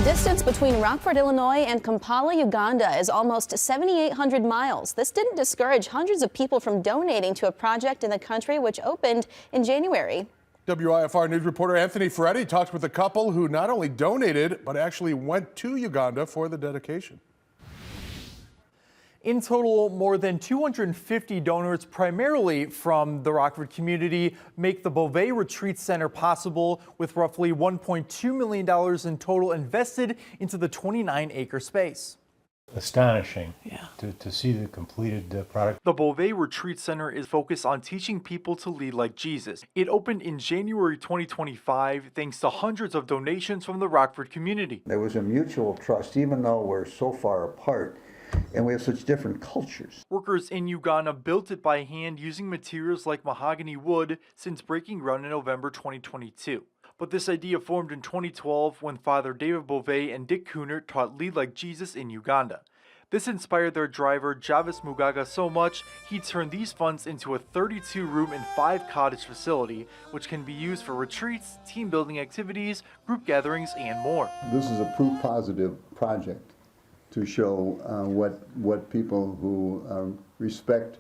The distance between Rockford, Illinois and Kampala, Uganda is almost 7,800 miles. This didn't discourage hundreds of people from donating to a project in the country which opened in January. WIFR News reporter Anthony Ferretti talks with a couple who not only donated, but actually went to Uganda for the dedication. In total, more than 250 donors, primarily from the Rockford community, make the Beauvais Retreat Center possible, with roughly $1.2 million in total invested into the 29-acre space. Astonishing to see the completed product. The Beauvais Retreat Center is focused on teaching people to lead like Jesus. It opened in January 2025 thanks to hundreds of donations from the Rockford community. There was a mutual trust, even though we're so far apart and we have such different cultures. Workers in Uganda built it by hand using materials like mahogany wood since breaking ground in November 2022. But this idea formed in 2012 when Father David Beauvais and Dick Cooner taught Lead Like Jesus in Uganda. This inspired their driver, Javis Mugaga, so much, he turned these funds into a 32-room and 5-cottage facility, which can be used for retreats, team-building activities, group gatherings, and more. This is a proof positive project to show what people who respect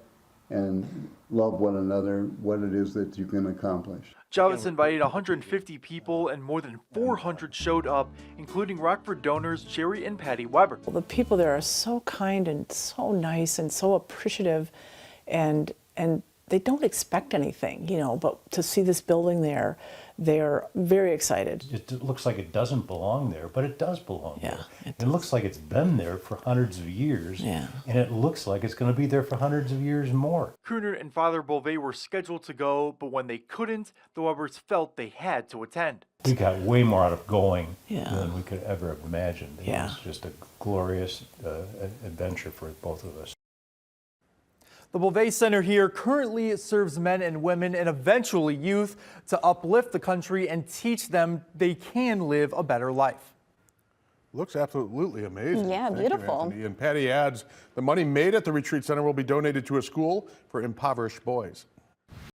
and love one another, what it is that you can accomplish. Javis invited 150 people and more than 400 showed up, including Rockford donors Jerry and Patty Weber. Well, the people there are so kind and so nice and so appreciative, and they don't expect anything, but to see this building there, they're very excited. It looks like it doesn't belong there, but it does belong there. It looks like it's been there for hundreds of years, and it looks like it's going to be there for hundreds of years more. Cooner and Father Beauvais were scheduled to go, but when they couldn't, the Webers felt they had to attend. We got way more out of going than we could ever have imagined. It was just a glorious adventure for both of us. The Beauvais Center here currently serves men and women and eventually youth to uplift the country and teach them they can live a better life. Looks absolutely amazing. Yeah, Thank beautiful. You, Anthony. And Patty adds, the money made at the retreat center will be donated to a school for impoverished boys.